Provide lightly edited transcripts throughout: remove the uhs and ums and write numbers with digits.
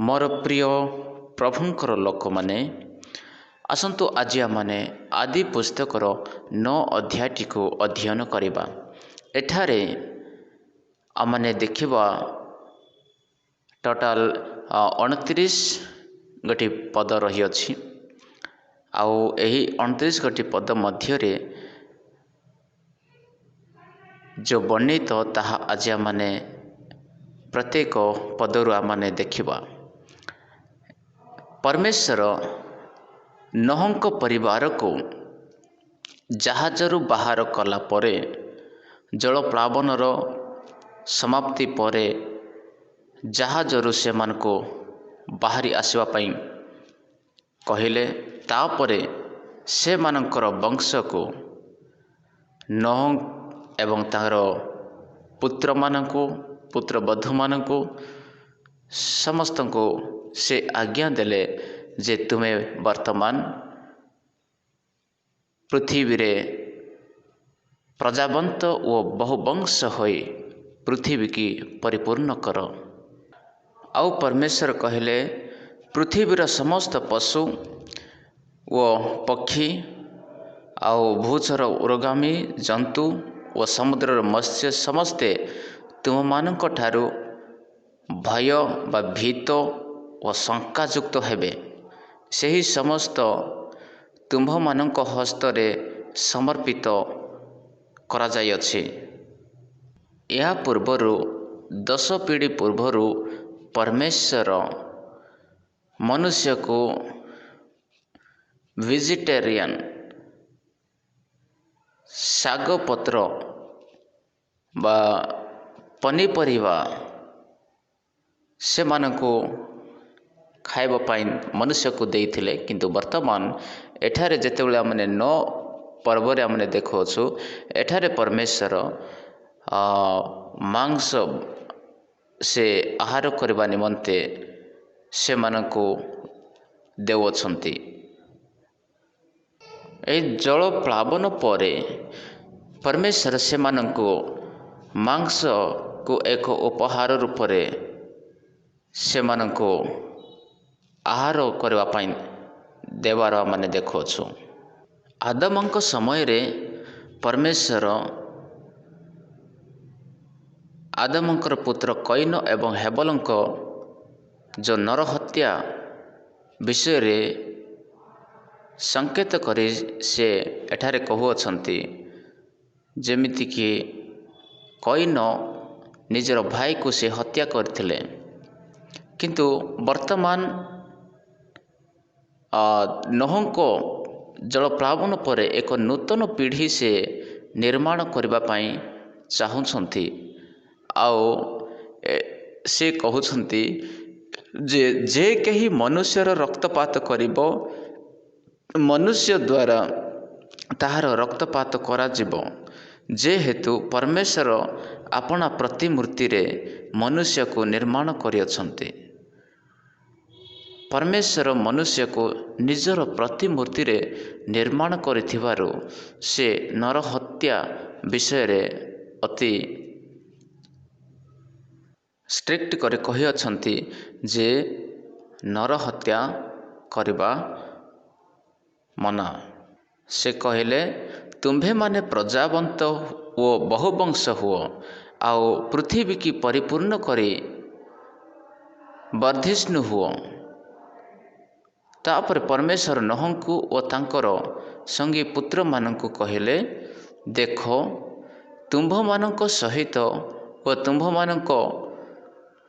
मोर प्रिय प्रभुंकर लोक मैंने आसतु आज आमने आदि पुस्तकर 9 अध्यायटी को अध्ययन करवा। एठारे आमने देखिबा टोटाल 29 गोटी पद रही अछि। आउ एही 29 गोटी पद मध्यरे जो वर्णित ताहा आज आमने प्रत्येक पदरु आमने देखिबा। परमेश्वर नोहଙ୍କ परिवार को जहाजरू बाहर कला परे जलप्लावनर समाप्ति परे जहाजरू से मान को बाहरी आसवा पई कहिले। तापरे से मानकर वंश को नोह एवं तार पुत्र मानको पुत्र बधू मानको समस्त को से आज्ञा देले जे तुम्हें वर्तमान पृथ्वी रे प्रजावंत ओ बहुवंश होई पृथ्वी की परिपूर्ण कर। आउ परमेश्वर कहले पृथ्वीर समस्त पशु ओ पक्षी आउ भूचर उर्गामी जंतु ओ समुद्र मत्स्य समस्ते तुम मानक ठारू भय बा भीत ओ शंकायुक्त हेबे। सही समस्त तुम्भ मानक हस्तरे समर्पित करा जाय अछि। या पूर्वरु 10 पीढ़ी पूर्वरु परमेश्वर मनुष्य को वेजिटेरियन शाग पत्र बा पनीपरिवा से मानको खाइबा पाई मनुष्य को देइथिले। किंतु वर्तमान एठारे जेतेबेले हमने 9 पर्व रे हमने देखोछु एठारे परमेश्वर मांस से आहार करबा निमंते से मानको देवछंती। ए जल प्लावन परे परमेश्वर से मानको मांस को एक उपहार रूप रे से मानको आहार करबा पाई देवार माने देखोछु। आदमଙ୍କ समय रे परमेश्वर आदमଙ୍କର पुत्र कैन एवं हेबलଙ୍କ जो नरहत्या विषय रे संकेत करी से एठारे कहुअछंती जेमिति कि कैन निजर भाई को से हत्या करथिले। किंतु वर्तमान नोहଙ୍କ जलप्लावन पर एक नूतन पीढ़ी से निर्माण करबा पाई चाहुछंती। आउ से कहउछंती जे कहीं मनुष्यर रक्तपात करिबो मनुष्य द्वारा ताहार रक्तपात करा जिवो। जे हेतु परमेश्वर अपना प्रतिमूर्ति रे मनुष्य को निर्माण करियछंती। परमेश्वर मनुष्य को निजर प्रतिमूर्ति रे निर्माण करिथिबारु से नरहत्या विषय रे अति स्ट्रिक्ट करे कहि अछंती जे नरहत्या करबा मना। से कहले तुम्भे माने प्रजावंत ओ बहुवंश हुओ आउ पृथ्वी की परिपूर्ण करी वर्धिष्णु हुओ। तापर परमेश्वर नोहଙ୍କୁ ओ तांकर संगी पुत्र मानଙ୍କୁ कहले देखो तुम्भ मानक सहित ओ तुम्भ मानक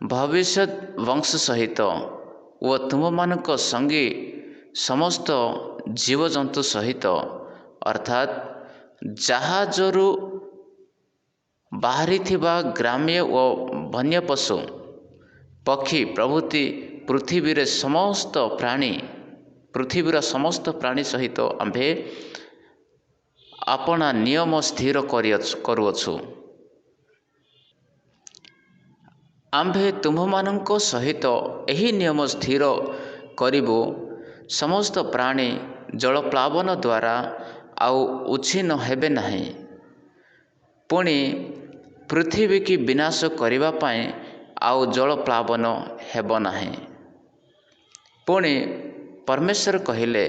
भविष्य वंश सहित ओ तुम्भ मानक संगी समस्त जीवजंतु सहित अर्थात जहाजरू बाहरी थिबा ग्राम्य ओ वन्य पशु पक्षी प्रभृति पृथ्वी समस्त प्राणी पृथ्वीर समस्त प्राणी सहित आम्भे अपना नियम स्थिर करुअछु। आम्भे तुम्भमानଙ୍କ सहित एही नियम स्थिर करिबु समस्त प्राणी जलप्लावन द्वारा आउ उच्छिन्न हेबे नहीं। पुणी पृथ्वी की विनाश करिबा पाए आउ जलप्लावन हेब नहीं। ପୁଣି ପରମେଶ୍ୱର କହିଲେ,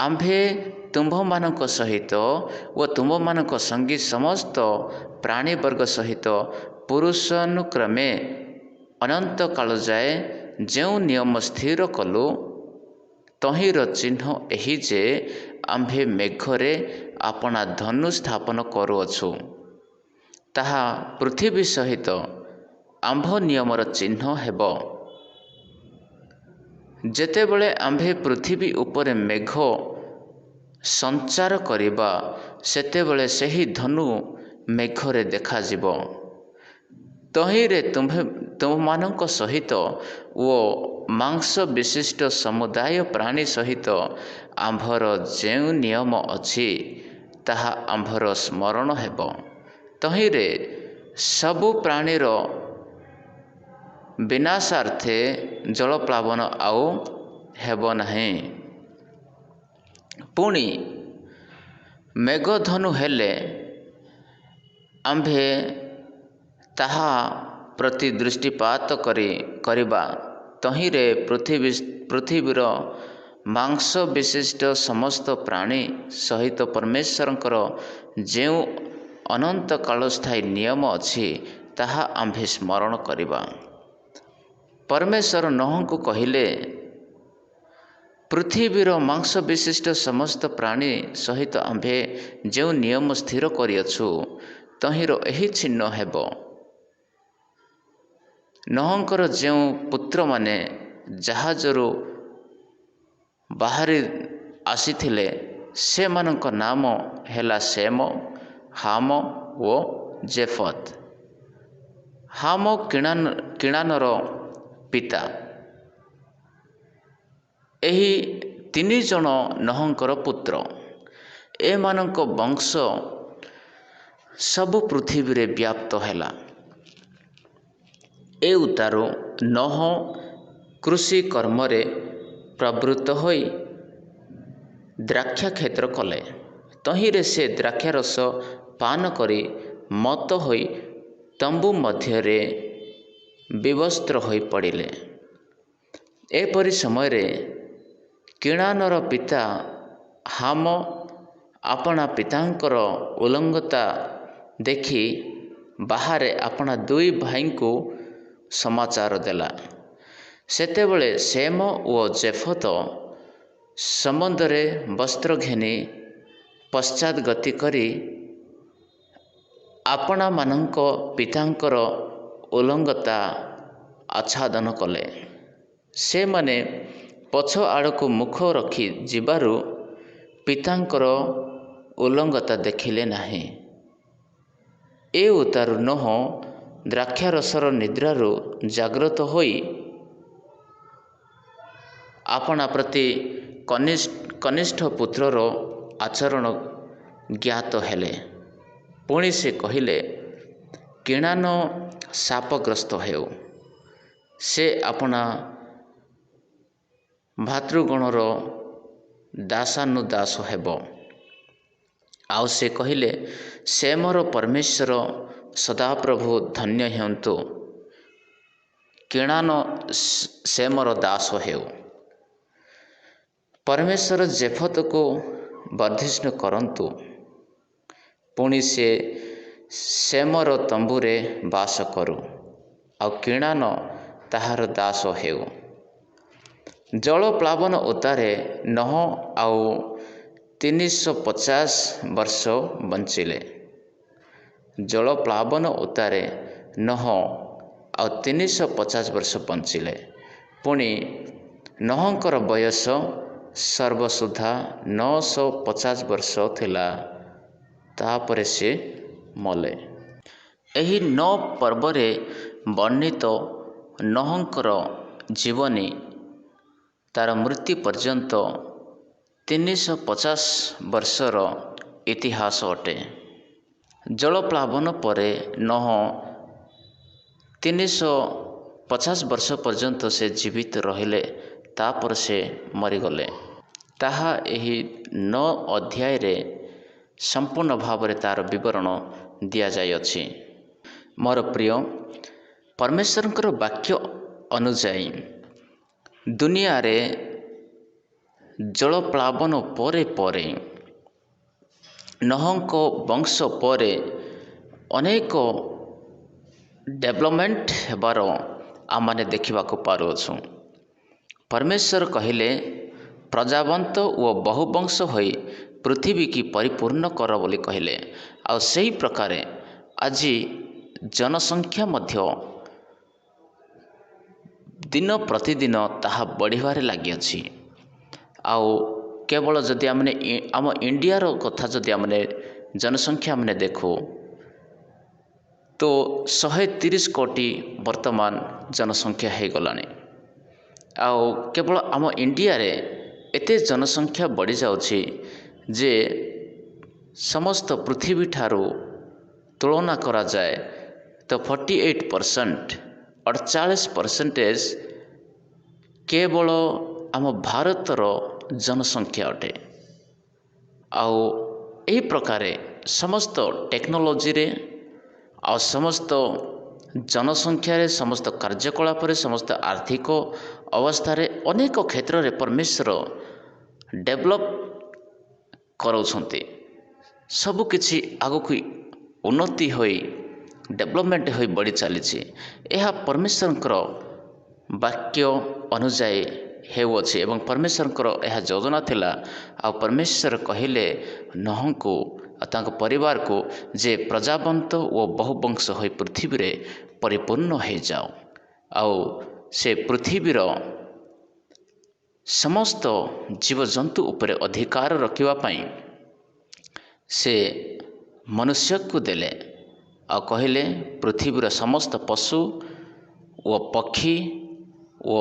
ଆମ୍ଭେ ତୁମ୍ଭମାନଙ୍କ ସହିତ ଓ ତୁମ୍ଭମାନଙ୍କ ସଙ୍ଗୀ ସମସ୍ତ ପ୍ରାଣୀବର୍ଗ ସହିତ ପୁରୁଷାନୁକ୍ରମେ ଅନନ୍ତ କାଳ ଯାଏ ଯେଉଁ ନିୟମ ସ୍ଥିର କଲୁ, ତହିଁର ଚିହ୍ନ ଏହି ଯେ ଆମ୍ଭେ ମେଘରେ ଆପଣା ଧନୁ ସ୍ଥାପନ କରୁଅଛୁ। ତାହା ପୃଥିବୀ ସହିତ ଆମ୍ଭ ନିୟମର ଚିହ୍ନ ହେବ। ଯେତେବେଳେ ଆମ୍ଭେ ପୃଥିବୀ ଉପରେ ମେଘ ସଞ୍ଚାର କରିବା, ସେତେବେଳେ ସେହି ଧନୁ ମେଘରେ ଦେଖାଯିବ। ତହିଁରେ ତୁମମାନଙ୍କ ସହିତ ଓ ମାଂସ ବିଶିଷ୍ଟ ସମୁଦାୟ ପ୍ରାଣୀ ସହିତ ଆମ୍ଭର ଯେଉଁ ନିୟମ ଅଛି, ତାହା ଆମ୍ଭର ସ୍ମରଣ ହେବ। ତହିଁରେ ସବୁ ପ୍ରାଣୀର ବିନାଶାର୍ଥେ ଜଳପ୍ଳାବନ ଆଉ ହେବ ନାହିଁ। ପୁଣି ମେଘଧନୁ ହେଲେ ଆମ୍ଭେ ତାହା ପ୍ରତି ଦୃଷ୍ଟିପାତ କରିବା। ତହିଁରେ ପୃଥିବୀର ମାଂସ ବିଶିଷ୍ଟ ସମସ୍ତ ପ୍ରାଣୀ ସହିତ ପରମେଶ୍ୱରଙ୍କର ଯେଉଁ ଅନନ୍ତ କାଳସ୍ଥାୟୀ ନିୟମ ଅଛି, ତାହା ଆମ୍ଭେ ସ୍ମରଣ କରିବା। ପରମେଶ୍ୱର ନୋହଙ୍କୁ କହିଲେ, ପୃଥିବୀର ମାଂସ ବିଶିଷ୍ଟ ସମସ୍ତ ପ୍ରାଣୀ ସହିତ ଆମ୍ଭେ ଯେଉଁ ନିୟମ ସ୍ଥିର କରିଅଛୁ, ତହିଁର ଏହି ଚିହ୍ନ ହେବ। ନୋହଙ୍କର ଯେଉଁ ପୁତ୍ରମାନେ ଜାହାଜରୁ ବାହାରି ଆସିଥିଲେ, ସେମାନଙ୍କ ନାମ ହେଲା ସେମ, ହାମ ଓ ଜେଫତ। ହାମ କିଣାନର ପିତା। ଏହି 3 ଜଣ ନୋହଙ୍କର ପୁତ୍ର। ଏମାନଙ୍କ ବଂଶ ସବୁ ପୃଥିବୀରେ ବ୍ୟାପ୍ତ ହେଲା। ଏ ଉତ୍ତାରୁ ନୋହ କୃଷି କର୍ମରେ ପ୍ରବୃତ୍ତ ହୋଇ ଦ୍ରାକ୍ଷାକ୍ଷେତ୍ର କଲେ। ତହିଁରେ ସେ ଦ୍ରାକ୍ଷାରସ ପାନ କରି ମତ୍ତ ହୋଇ ତମ୍ବୁ ମଧ୍ୟରେ ବିବସ୍ତ୍ର ହୋଇ ପଡ଼ିଲେ। ଏପରି ସମୟରେ କିଣାନର ପିତା ହାମ ଆପଣା ପିତାଙ୍କର ଉଲଙ୍ଗତା ଦେଖି ବାହାରେ ଆପଣା 2 ଭାଇଙ୍କୁ ସମାଚାର ଦେଲା। ସେତେବେଳେ ସେମ ଓ ଜେଫତ ସମୁଦ୍ରରେ ବସ୍ତ୍ର ଘେନି ପଶ୍ଚାତଗତି କରି ଆପଣାମାନଙ୍କ ପିତାଙ୍କର ଉଲଙ୍ଗତା ଆଚ୍ଛାଦନ କଲେ। ସେମାନେ ପଛ ଆଡ଼କୁ ମୁଖ ରଖି ଯିବାରୁ ପିତାଙ୍କର ଉଲଙ୍ଗତା ଦେଖିଲେ ନାହିଁ। ଏ ଉତ୍ତାରୁ ନୋହ ଦ୍ରାକ୍ଷାରସର ନିଦ୍ରାରୁ ଜାଗ୍ରତ ହୋଇ ଆପଣା ପ୍ରତି କନିଷ୍ଠ ପୁତ୍ରର ଆଚରଣ ଜ୍ଞାତ ହେଲେ। ପୁଣି ସେ କହିଲେ, କିଣାନ ଶାପଗ୍ରସ୍ତ ହେଉ। ସେ ଆପଣା ଭାତୃଗଣର ଦାସାନୁଦାସ ହେବ। ଆଉ ସେ କହିଲେ, ସେମର ପରମେଶ୍ୱର ସଦାପ୍ରଭୁ ଧନ୍ୟ ହୁଅନ୍ତୁ। କିଣାନ ସେମର ଦାସ ହେଉ। ପରମେଶ୍ୱର ଜେଫତକୁ ବର୍ଦ୍ଧିଷ୍ଣୁ କରନ୍ତୁ। ପୁଣି ସେ ସେମର ତମ୍ବୁରେ ବାସ କରୁ। ଆଉ କିଣାନ ତାହାର ଦାସ ହେଉ। ଜଳପ୍ଳାବନ ଉତ୍ତାରେ ନୋହ ଆଉ 350 ବର୍ଷ ବଞ୍ଚିଲେ। ଜଳପ୍ଳାବନ ଉତ୍ତାରେ ନୋହ ଆଉ 350 ବର୍ଷ ବଞ୍ଚିଲେ। ପୁଣି ନୋହଙ୍କର ବୟସ ସର୍ବସୁଦ୍ଧା 950 ବର୍ଷ ଥିଲା। ତାପରେ ସେ ମଲେ। ଏହି 9 ପର୍ବରେ ବର୍ଣ୍ଣିତ ନୋହଙ୍କର ଜୀବନୀ ତାର ମୃତ୍ୟୁ ପର୍ଯ୍ୟନ୍ତ 350 ବର୍ଷର ଇତିହାସ ଅଟେ। ଜଳପ୍ଳାବନ ପରେ ନୋହ 350 ବର୍ଷ ପର୍ଯ୍ୟନ୍ତ ସେ ଜୀବିତ ରହିଲେ। ତାପରେ ସେ ମରିଗଲେ। ତାହା ଏହି 9 ଅଧ୍ୟାୟରେ ସମ୍ପୂର୍ଣ୍ଣ ଭାବରେ ତାର ବିବରଣ ଦିଆଯାଇଅଛି। ମୋର ପ୍ରିୟ, ପରମେଶ୍ୱରଙ୍କର ବାକ୍ୟ ଅନୁଯାୟୀ ଦୁନିଆରେ ଜଳପ୍ଳାବନ ପରେ ପରେ ନହଙ୍କ ବଂଶ ପରେ ଅନେକ ଡେଭଲପମେଣ୍ଟ ହେବାର ଆମମାନେ ଦେଖିବାକୁ ପାରୁଅଛୁ। ପରମେଶ୍ୱର କହିଲେ ପ୍ରଜାବନ୍ତ ଓ ବହୁବଂଶ ହୋଇ ପୃଥିବୀକି ପରିପୂର୍ଣ୍ଣ କର ବୋଲି କହିଲେ। ଆଉ ସେହି ପ୍ରକାରେ ଆଜି ଜନସଂଖ୍ୟା ମଧ୍ୟ ଦିନ ପ୍ରତିଦିନ ତାହା ବଢ଼ିବାରେ ଲାଗିଅଛି। ଆଉ କେବଳ ଯଦି ଆମେ ଆମ ଇଣ୍ଡିଆର କଥା ଯଦି ଆମେ ଜନସଂଖ୍ୟା ଆମେ ଦେଖୁ ତ 130 କୋଟି ବର୍ତ୍ତମାନ ଜନସଂଖ୍ୟା ହୋଇଗଲାଣି। ଆଉ କେବଳ ଆମ ଇଣ୍ଡିଆରେ ଏତେ ଜନସଂଖ୍ୟା ବଢ଼ିଯାଉଛି ଯେ ସମସ୍ତ ପୃଥିବୀ ଠାରୁ ତୁଳନା କରାଯାଏ ତ 48% 48% କେବଳ ଆମ ଭାରତର ଜନସଂଖ୍ୟା ଅଟେ। ଆଉ ଏହି ପ୍ରକାରେ ସମସ୍ତ ଟେକ୍ନୋଲୋଜିରେ ଆଉ ସମସ୍ତ ଜନସଂଖ୍ୟାରେ ସମସ୍ତ କାର୍ଯ୍ୟକଳାପରେ ସମସ୍ତ ଆର୍ଥିକ ଅବସ୍ଥାରେ ଅନେକ କ୍ଷେତ୍ରରେ ପରମେଶ୍ୱର ଡେଭଲପ୍ କରାଉଛନ୍ତି। ସବୁକିଛି ଆଗକୁ ଉନ୍ନତି ହୋଇ ଡେଭଲପମେଣ୍ଟ ହୋଇ ବଢ଼ି ଚାଲିଛି। ଏହା ପରମେଶ୍ୱରଙ୍କର ବାକ୍ୟ ଅନୁଯାୟୀ ହେଉଅଛି ଏବଂ ପରମେଶ୍ୱରଙ୍କର ଏହା ଯୋଜନା ଥିଲା। ଆଉ ପରମେଶ୍ୱର କହିଲେ ନୋହଙ୍କୁ ଆଉ ତାଙ୍କ ପରିବାରକୁ ଯେ ପ୍ରଜାବନ୍ତ ଓ ବହୁବଂଶ ହୋଇ ପୃଥିବୀରେ ପରିପୂର୍ଣ୍ଣ ହୋଇଯାଅ। ଆଉ ସେ ପୃଥିବୀର ସମସ୍ତ ଜୀବଜନ୍ତୁ ଉପରେ ଅଧିକାର ରଖିବା ପାଇଁ ସେ ମନୁଷ୍ୟକୁ ଦେଲେ। ଆଉ କହିଲେ ପୃଥିବୀର ସମସ୍ତ ପଶୁ ଓ ପକ୍ଷୀ ଓ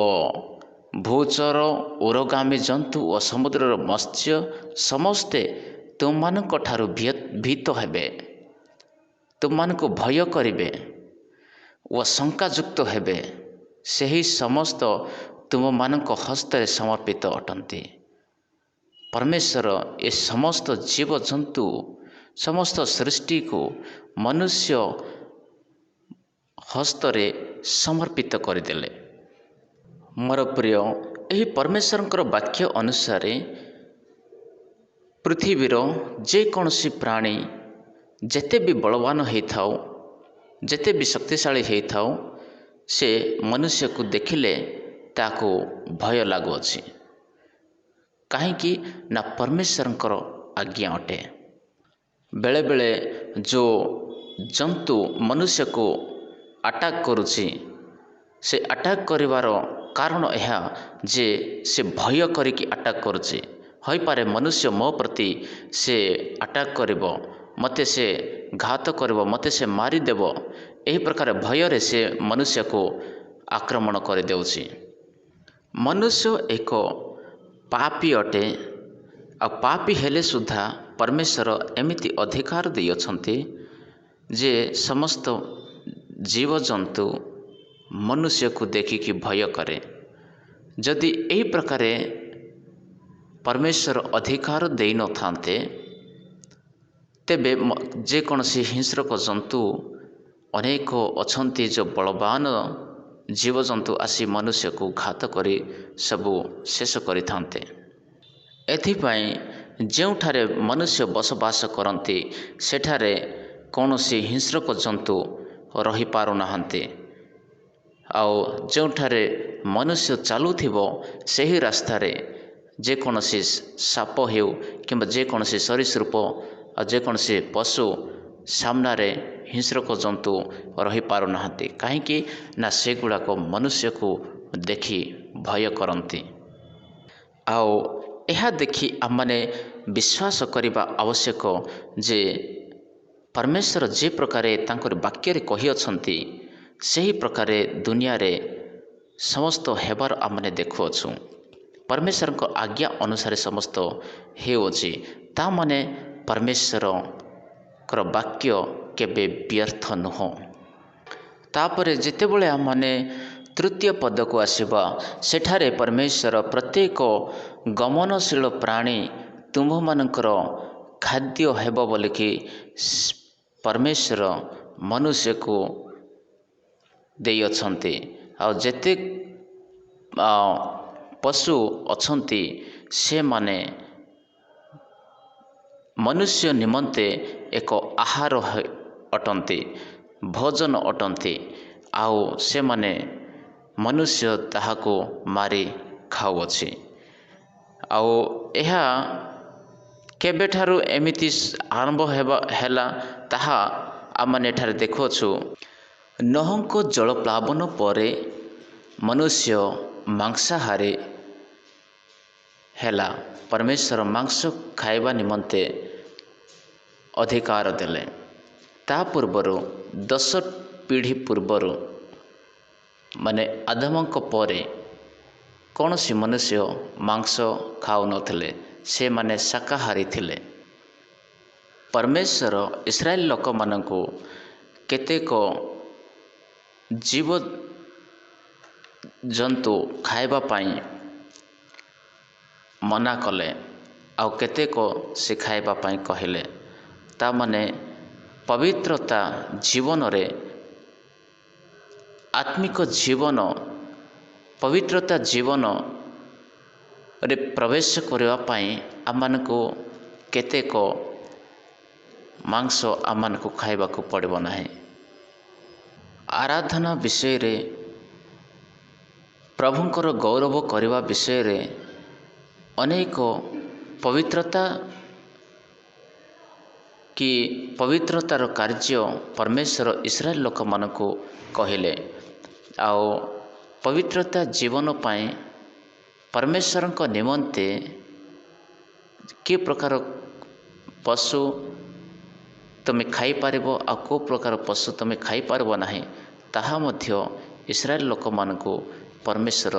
ଭୂଚର ଉରଗାମୀ ଜନ୍ତୁ ଓ ସମୁଦ୍ରର ମତ୍ସ୍ୟ ସମସ୍ତେ ତୁମମାନଙ୍କ ଠାରୁ ଭୀତ ହେବେ, ତୁମମାନଙ୍କୁ ଭୟ କରିବେ ଓ ଶଙ୍କାଯୁକ୍ତ ହେବେ। ସେହି ସମସ୍ତ ତୁମମାନଙ୍କ ହସ୍ତରେ ସମର୍ପିତ ଅଟନ୍ତି। ପରମେଶ୍ୱର ଏ ସମସ୍ତ ଜୀବଜନ୍ତୁ ସମସ୍ତ ସୃଷ୍ଟିକୁ ମନୁଷ୍ୟ ହସ୍ତରେ ସମର୍ପିତ କରିଦେଲେ। ମୋର ପ୍ରିୟ, ଏହି ପରମେଶ୍ୱରଙ୍କର ବାକ୍ୟ ଅନୁସାରେ ପୃଥିବୀର ଯେକୌଣସି ପ୍ରାଣୀ ଯେତେ ବି ବଳବାନ ହୋଇଥାଉ, ଯେତେ ବି ଶକ୍ତିଶାଳୀ ହୋଇଥାଉ, ସେ ମନୁଷ୍ୟକୁ ଦେଖିଲେ ତାକୁ ଭୟ ଲାଗୁଅଛି। କାହିଁକି ନା ପରମେଶ୍ୱରଙ୍କର ଆଜ୍ଞା ଅଟେ। ବେଳେବେଳେ ଯେଉଁ ଜନ୍ତୁ ମନୁଷ୍ୟକୁ ଆଟାକ୍ କରୁଛି, ସେ ଆଟାକ୍ କରିବାର କାରଣ ଏହା ଯେ ସେ ଭୟ କରିକି ଆଟାକ୍ କରୁଛି। ହୋଇପାରେ ମନୁଷ୍ୟ ମୋ ପ୍ରତି ସେ ଆଟାକ୍ କରିବ, ମୋତେ ସେ ଘାତ କରିବ, ମୋତେ ସେ ମାରିଦେବ, ଏହି ପ୍ରକାର ଭୟରେ ସେ ମନୁଷ୍ୟକୁ ଆକ୍ରମଣ କରିଦେଉଛି। ମନୁଷ୍ୟ ଏକ ପାପୀ ଅଟେ। ଆଉ ପାପୀ ହେଲେ ସୁଦ୍ଧା ପରମେଶ୍ୱର ଏମିତି ଅଧିକାର ଦେଇଅଛନ୍ତି ଯେ ସମସ୍ତ ଜୀବଜନ୍ତୁ ମନୁଷ୍ୟକୁ ଦେଖିକି ଭୟ କରେ। ଯଦି ଏହି ପ୍ରକାରେ ପରମେଶ୍ୱର ଅଧିକାର ଦେଇନଥାନ୍ତେ ତେବେ ଯେକୌଣସି ହିଂସ୍ରକ ଜନ୍ତୁ ଅନେକ ଅଛନ୍ତି ଯେଉଁ ବଳବାନ ଜୀବଜନ୍ତୁ ଆସି ମନୁଷ୍ୟକୁ ଘାତ କରି ସବୁ ଶେଷ କରିଥାନ୍ତେ। ଏଥିପାଇଁ ଯେଉଁଠାରେ ମନୁଷ୍ୟ ବସବାସ କରନ୍ତି ସେଠାରେ କୌଣସି ହିଂସ୍ରକ ଜନ୍ତୁ ରହିପାରୁନାହାନ୍ତି। ଆଉ ଯେଉଁଠାରେ ମନୁଷ୍ୟ ଚାଲୁଥିବ ସେହି ରାସ୍ତାରେ ଯେକୌଣସି ସାପ ହେଉ କିମ୍ବା ଯେକୌଣସି ସରୀସୃପ ଆଉ ଯେକୌଣସି ପଶୁ ସାମ୍ନାରେ ହିଂସ୍ରକ ଜନ୍ତୁ ରହିପାରୁନାହାନ୍ତି। କାହିଁକି ନା ସେଗୁଡ଼ାକ ମନୁଷ୍ୟକୁ ଦେଖି ଭୟ କରନ୍ତି। ଆଉ ଏହା ଦେଖି ଆମମାନେ ବିଶ୍ୱାସ କରିବା ଆବଶ୍ୟକ ଯେ ପରମେଶ୍ୱର ଯେ ପ୍ରକାରେ ତାଙ୍କର ବାକ୍ୟରେ କହିଅଛନ୍ତି ସେହି ପ୍ରକାରେ ଦୁନିଆରେ ସମସ୍ତ ହେବାର ଆମମାନେ ଦେଖୁଅଛୁ। ପରମେଶ୍ୱରଙ୍କ ଆଜ୍ଞା ଅନୁସାରେ ସମସ୍ତ ହେଉଅଛି। ତା ମାନେ ପରମେଶ୍ୱରଙ୍କର ବାକ୍ୟ କେବେ ବ୍ୟର୍ଥ ନୁହଁ। ତାପରେ ଯେତେବେଳେ ଆମମାନେ ତୃତୀୟ ପଦକୁ ଆସିବା, ସେଠାରେ ପରମେଶ୍ୱର ପ୍ରତ୍ୟେକ ଗମନଶୀଳ ପ୍ରାଣୀ ତୁମ୍ଭମାନଙ୍କର ଖାଦ୍ୟ ହେବ ବୋଲିକି ପରମେଶ୍ୱର ମନୁଷ୍ୟକୁ ଦେଇଅଛନ୍ତି। ଆଉ ଯେତେ ପଶୁ ଅଛନ୍ତି ସେମାନେ ମନୁଷ୍ୟ ନିମନ୍ତେ ଏକ ଆହାର ଅଟନ୍ତି, ଭୋଜନ ଅଟନ୍ତି। ଆଉ ସେମାନେ ମନୁଷ୍ୟ ତାହାକୁ ମାରି ଖାଉଅଛି। ଆଉ ଏହା କେବେଠାରୁ ଏମିତି ଆରମ୍ଭ ହେଲା ତାହା ଆମମାନେ ଏଠାରେ ଦେଖୁଅଛୁ। ନୋହଙ୍କ ଜଳପ୍ଲାବନ ପରେ ମନୁଷ୍ୟ ମାଂସାହାରୀ ହେଲା। ପରମେଶ୍ୱର ମାଂସ ଖାଇବା ନିମନ୍ତେ ଅଧିକାର ଦେଲେ। ତା ପୂର୍ବରୁ 10 ପିଢ଼ି ପୂର୍ବରୁ ମାନେ ଆଦମଙ୍କ ପରେ କୌଣସି ମନୁଷ୍ୟ ମାଂସ ଖାଉନଥିଲେ, ସେମାନେ ଶାକାହାରୀ ଥିଲେ। ପରମେଶ୍ୱର ଇସ୍ରାଏଲ ଲୋକମାନଙ୍କୁ କେତେକ ଜୀବଜନ୍ତୁ ଖାଇବା ପାଇଁ ମନା କଲେ, ଆଉ କେତେକ ସେ ଖାଇବା ପାଇଁ କହିଲେ। ତାମାନେ ପବିତ୍ରତା ଜୀବନରେ ଆତ୍ମିକ ଜୀବନ, ପବିତ୍ରତା ଜୀବନରେ ପ୍ରବେଶ କରିବା ପାଇଁ ଆମମାନଙ୍କୁ କେତେକ ମାଂସ ଆମମାନଙ୍କୁ ଖାଇବାକୁ ପଡ଼ିବ ନାହିଁ। ଆରାଧନା ବିଷୟରେ, ପ୍ରଭୁଙ୍କର ଗୌରବ କରିବା ବିଷୟରେ ଅନେକ ପବିତ୍ରତା କି ପବିତ୍ରତାର କାର୍ଯ୍ୟ ପରମେଶ୍ୱର ଇସ୍ରାଏଲ ଲୋକମାନଙ୍କୁ କହିଲେ। ଆଉ ପବିତ୍ରତା ଜୀବନ ପାଇଁ ପରମେଶ୍ୱରଙ୍କ ନିମନ୍ତେ କି ପ୍ରକାର ପଶୁ ତୁମେ ଖାଇପାରିବ ଆଉ କେଉଁ ପ୍ରକାର ପଶୁ ତୁମେ ଖାଇପାରିବ ନାହିଁ, ତାହା ମଧ୍ୟ ଇସ୍ରାଏଲ ଲୋକମାନଙ୍କୁ ପରମେଶ୍ୱର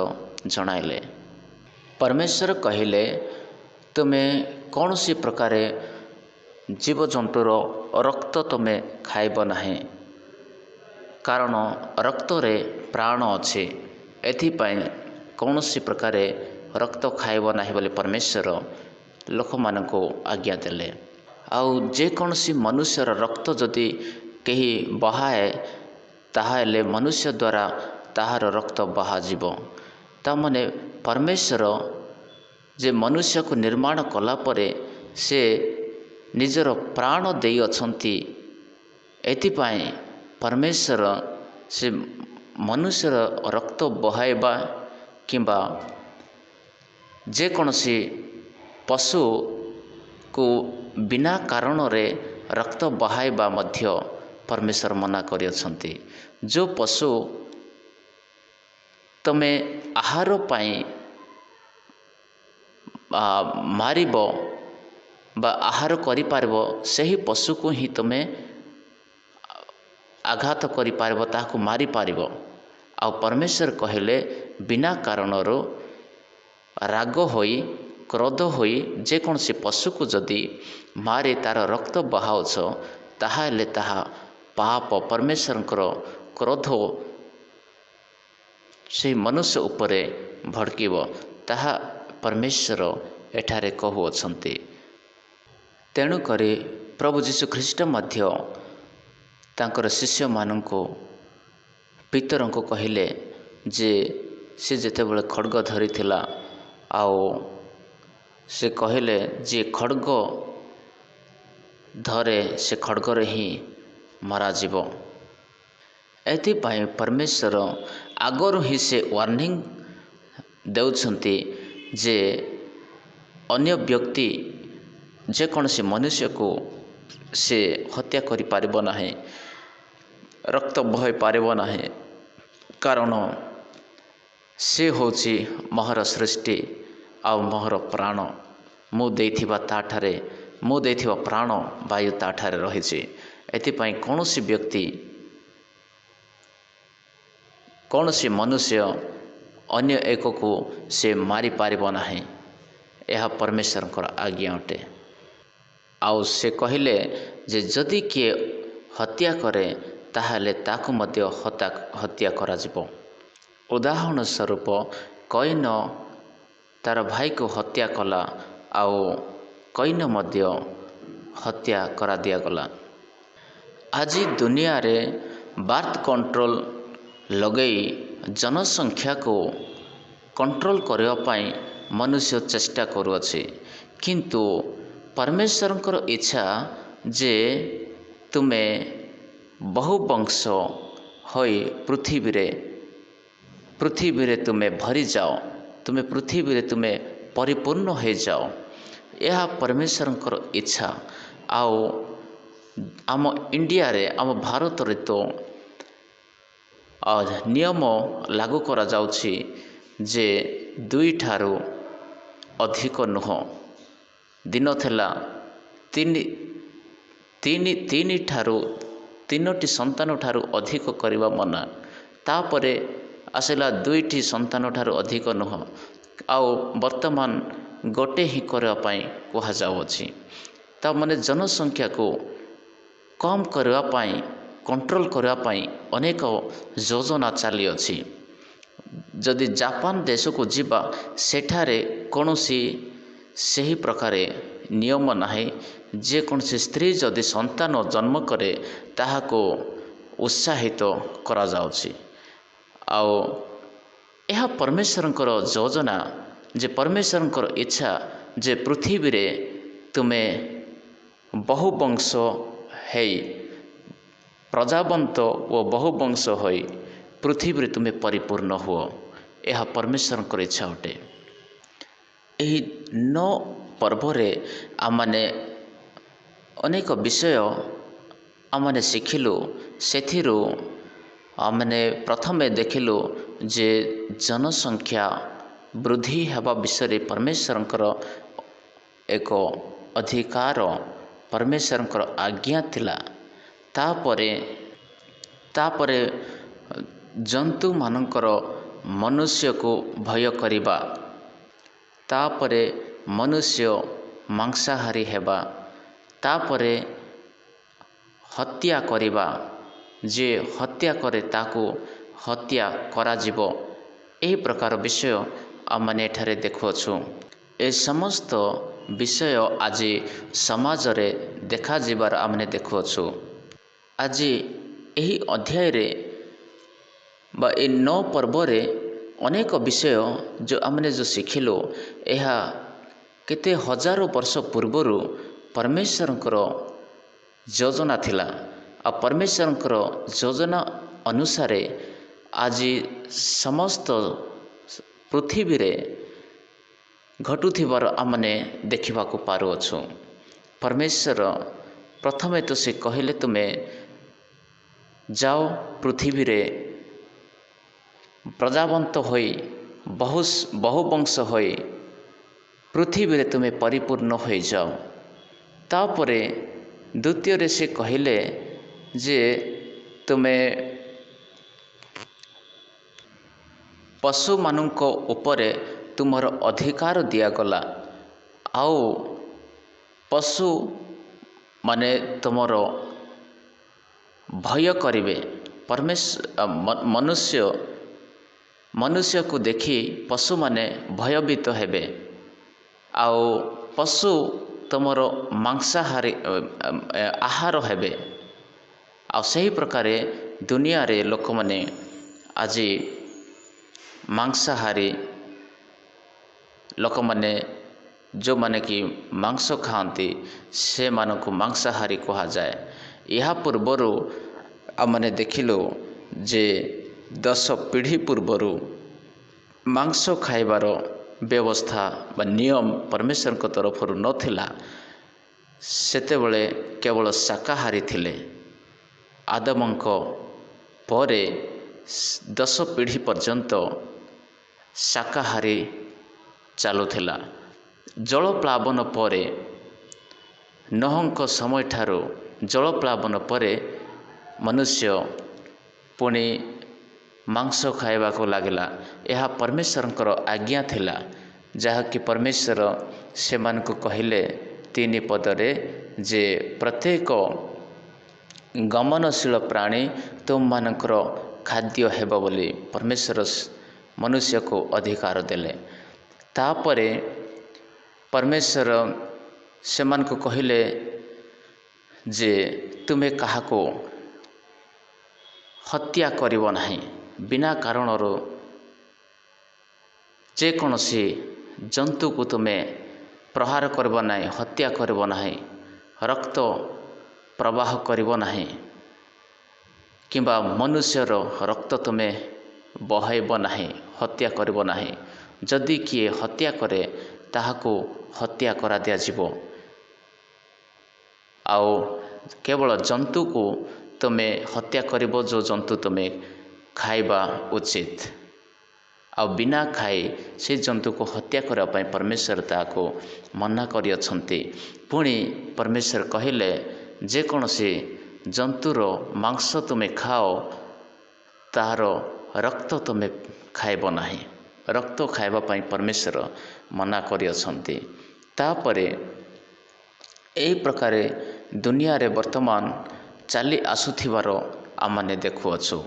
ଜଣାଇଲେ। ପରମେଶ୍ୱର କହିଲେ, ତୁମେ କୌଣସି ପ୍ରକାରେ ଜୀବଜନ୍ତୁର ରକ୍ତ ତୁମେ ଖାଇବ ନାହିଁ, କାରଣ ରକ୍ତରେ ପ୍ରାଣ ଅଛି। ଏଥିପାଇଁ କୌଣସି ପ୍ରକାରେ ରକ୍ତ ଖାଇବ ନାହିଁ ବୋଲି ପରମେଶ୍ୱର ଲୋକମାନଙ୍କୁ ଆଜ୍ଞା ଦେଲେ। ଆଉ ଯେକୌଣସି ମନୁଷ୍ୟର ରକ୍ତ ଯଦି କେହି ବହାଏ, ତାହେଲେ ମନୁଷ୍ୟ ଦ୍ୱାରା ତାହାର ରକ୍ତ ବହାଯିବ। ତାମାନେ ପରମେଶ୍ୱର ଯେ ମନୁଷ୍ୟକୁ ନିର୍ମାଣ କଲା ପରେ ସେ ନିଜର ପ୍ରାଣ ଦେଇଅଛନ୍ତି। ଏଥିପାଇଁ ପରମେଶ୍ୱର ସେ ମନୁଷ୍ୟର ରକ୍ତ ବହାଇବା କିମ୍ବା ଯେକୌଣସି ପଶୁକୁ ବିନା କାରଣରେ ରକ୍ତ ବହାଇବା ମଧ୍ୟ ପରମେଶ୍ୱର ମନା କରିଅଛନ୍ତି। ଯେଉଁ ପଶୁ ତୁମେ ଆହାର ପାଇଁ ମାରିବ ବା ଆହାର କରିପାରିବ, ସେହି ପଶୁକୁ ହିଁ ତୁମେ ଆଘାତ କରିପାରିବ, ତାହାକୁ ମାରିପାରିବ। ଆଉ ପରମେଶ୍ୱର କହିଲେ, ବିନା କାରଣରୁ ରାଗ ହୋଇ, କ୍ରୋଧ ହୋଇ ଯେକୌଣସି ପଶୁକୁ ଯଦି ମାରି ତା'ର ରକ୍ତ ବହାଉଛ, ତାହେଲେ ତାହା ପାପ। ପରମେଶ୍ୱରଙ୍କର କ୍ରୋଧ ସେହି ମନୁଷ୍ୟ ଉପରେ ଭଡ଼କିବ। ତାହା ପରମେଶ୍ୱର ଏଠାରେ କହୁଅଛନ୍ତି। ତେଣୁକରି ପ୍ରଭୁ ଯୀଶୁଖ୍ରୀଷ୍ଟ ମଧ୍ୟ ତାଙ୍କର ଶିଷ୍ୟମାନଙ୍କୁ, ପିତରଙ୍କୁ କହିଲେ ଯେ ସେ ଯେତେବେଳେ ଖଡ଼୍ଗ ଧରିଥିଲା, ଆଉ ସେ କହିଲେ ଯିଏ ଖଡ଼୍ଗ ଧରେ ସେ ଖଡ଼୍ଗରେ ହିଁ ମରାଯିବ। ଏଥିପାଇଁ ପରମେଶ୍ୱର ଆଗରୁ ହିଁ ସେ ୱାର୍ଣ୍ଣିଂ ଦେଉଛନ୍ତି ଯେ ଅନ୍ୟ ବ୍ୟକ୍ତି ଯେକୌଣସି ମନୁଷ୍ୟକୁ ସେ ହତ୍ୟା କରିପାରିବ ନାହିଁ, ରକ୍ତ ବହାଇ ପାରିବ ନାହିଁ, କାରଣ ସେ ହେଉଛି ମୋହର ସୃଷ୍ଟି ଆଉ ମୋହର ପ୍ରାଣ। ମୁଁ ଦେଇଥିବା ପ୍ରାଣ ବାୟୁ ତାଠାରେ ରହିଛି। ଏଥିପାଇଁ କୌଣସି ବ୍ୟକ୍ତି, କୌଣସି ମନୁଷ୍ୟ ଅନ୍ୟ ଏକକୁ ସେ ମାରିପାରିବ ନାହିଁ। ଏହା ପରମେଶ୍ୱରଙ୍କର ଆଜ୍ଞା ଅଟେ। ଆଉ ସେ କହିଲେ ଯେ ଯଦି କିଏ ହତ୍ୟା କରେ, ତାହେଲେ ତାକୁ ମଧ୍ୟ ହତ୍ୟା କରାଯିବ। ଉଦାହରଣ ସ୍ୱରୂପ କଇନ ତା'ର ଭାଇକୁ ହତ୍ୟା କଲା, ଆଉ କଇନ ମଧ୍ୟ ହତ୍ୟା କରାଦିଆଗଲା। ଆଜି ଦୁନିଆରେ ବାର୍ଥ କଣ୍ଟ୍ରୋଲ ଲଗାଇ ଜନସଂଖ୍ୟାକୁ କଣ୍ଟ୍ରୋଲ କରିବା ପାଇଁ मनुष्य चेष्टा करुअछि किंतु परमेश्वरंकर इच्छा जे तुमे बहु वंश होई पृथ्वी रे तुमे भरी जाओ, तुमे पृथ्वी रे तुमे परिपूर्ण हो जाओ। यह परमेश्वरंकर इच्छा। आओ आम इंडिया रे आम भारत रे तो नियम लागू करा जाउछि जे 2 ठारू अधिक नुह। दिन थेला तीन ठारू 3टी संतान ठारू अधिक करिवा मना। तापरे आसला 2टी संतान ठारू अधिक नुह। आओ वर्तमान गोटे ही करबा पई कहा जाउछि। ता माने जनसंख्या को कम करबा पई, कंट्रोल करबा पई अनेक योजना चली अछि। जदि जापान देश को जीवा सेठारे कौनसी सही प्रकार नियम नाही। जे कौनसी स्त्री जदि संतान जन्म करे ताहाको उत्साहित करा जाउछि। आओ यह परमेश्वरंकर योजना जे परमेश्वरंकर इच्छा जे पृथ्वी रे तुमे बहु वंश हेई प्रजावंत ओ बहु वंश होई पृथ्वी रे तुमे परिपूर्ण हुओ। यह परमेश्वरंकर इच्छा अटे। एही 9 पर्व रे आमाने अनेक विषय आमाने शिखिलु। सेथिरु आमाने प्रथमे देखिलु जे जनसंख्या वृद्धि हेबा विषय परमेश्वरंकर एक अधिकार, परमेश्वरंकर आज्ञा थिला। तापरे जंतु मानकर मनुष्य को भय करिबा, तापरे मनुष्य मांसाहारी हेबा, तापरे हत्या करिबा, जे हत्या करे ताको हत्या करा जिवो। एही प्रकार विषय आमने एठारे देखुअछु। ए समस्त विषय आज समाज रे देखा जिबार आमने देखुअछु। आज एही अध्याय रे बा ए 9 पर्व रे अनेक विषय जो आमने जो शिखिलो एहा केते हजारों वर्ष पूर्वरु परमेश्वरंकर योजना थिला। आ परमेश्वरंकर योजना अनुसार आज समस्त पृथ्वी रे घटुथिबार आमने देखिबा को पारुअछु। परमेश्वर प्रथमे तो से कहले तुमे जाओ पृथ्वी रे प्रजावंत होई बहु वंश होई पृथ्वी रे तुमे परिपूर्ण हो जाओ। तापरे द्वितीय रे से कहले जे तुमे पशु मानक उपरे तुमर अधिकार दियागला। आओ पशु माने तुमर भय करिवे। मनुष्य को देखि पशु माने भयभीत हेबे। आओ पशु तुमर मांसाहारी आहार हेबे। आ सही प्रकार दुनिया रे लोक माने आज मांसाहारी लोक माने जो माने कि मांस खाती से मानक मांसाहारी कहा जाए। यह पूर्वरु आमने देखिलु जे 10 पीढ़ी पूर्वरु मांस खाइबार व्यवस्था बा नियम परमेश्वर को तरफ नथिला। सेतेबेले केवल शाकाहारी थिले। आदमंक परे 10 पीढ़ी पर्यंत शाकाहारी चालुथिला। जलप्लावन परे नोहंक समय ठारू जलप्लावन परे मनुष्य पुणी मांस खाइबा को लागिला। यह परमेश्वरंकर आज्ञा थिला। जहाँकि परमेश्वर से मान को कहले 3 पदरे जे प्रत्येक गमनशील प्राणी तुम मानकर खाद्य हेब बोली परमेश्वर मनुष्य को अधिकार देले। तापरे परमेश्वर से मान को कहले जे तुम्हें कहा को हत्या करिव नाही। बिना कारणरो जेकोसी जंतु को तुमे प्रहार करब नाही, हत्या करब नाही, रक्त प्रवाह करब नाही किंबा मनुष्यर रक्त तुमे बहाइब नाही, हत्या करब नाही। जदि किए हत्या करे ताहाको हत्या करा दिया जिवो। आओ केवल जंतु को तुमे हत्या करिबो जो जंतु तुमे खाइबा उचित। आ बिना खाई से जंतु को हत्या करने पर परमेश्वर ताको मना करियछन्ति। पुणी परमेश्वर कहिले जेकोसी जंतुर मांस तुमे खाओ तार रक्त तुमे खाइब नाही, रक्त खाइबा पई परमेश्वर मना करियछन्ति। तापरे एही प्रकार दुनिया रे वर्तमान चली आसुथिबार आमने देखुअछु।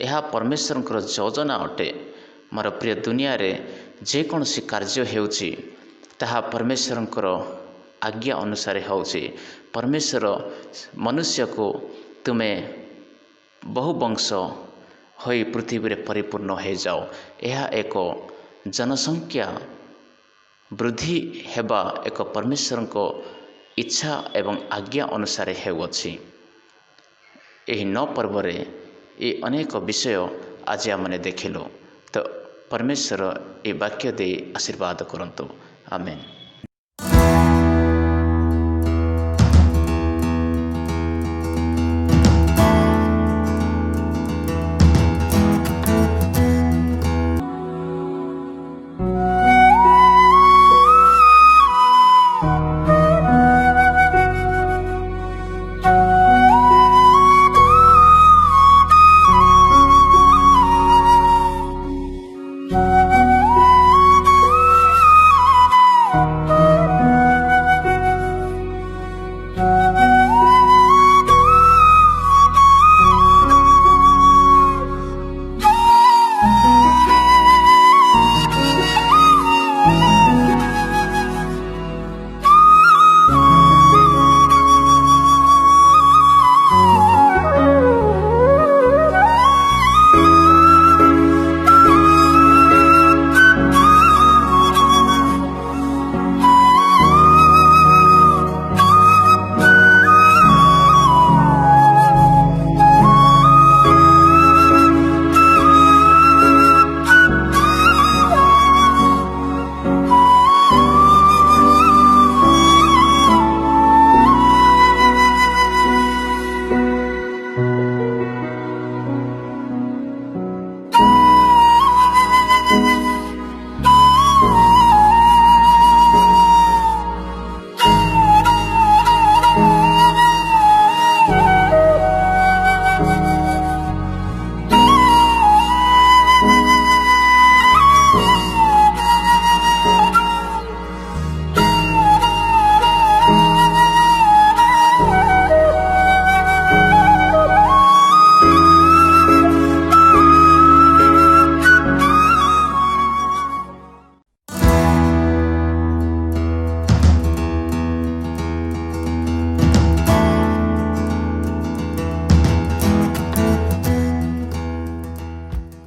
यह परमेश्वर योजना अटे। मोर प्रिय दुनिया रे जेकोसी कार्य हेउछि ताहा परमेश्वर आज्ञा अनुसार होउछि। परमेश्वर मनुष्य को तुमे बहुवंश होई पृथ्वी रे परिपूर्ण हो जाओ, यह एक जनसंख्या वृद्धि हेबा एक परमेश्वर को इच्छा एवं आज्ञा अनुसार हेउछि। एही 9 पर्व रे ये अनेक विषय आज आमने देखिलु। तो परमेश्वर ये वाक्य दे आशीर्वाद करंतु। आमेन।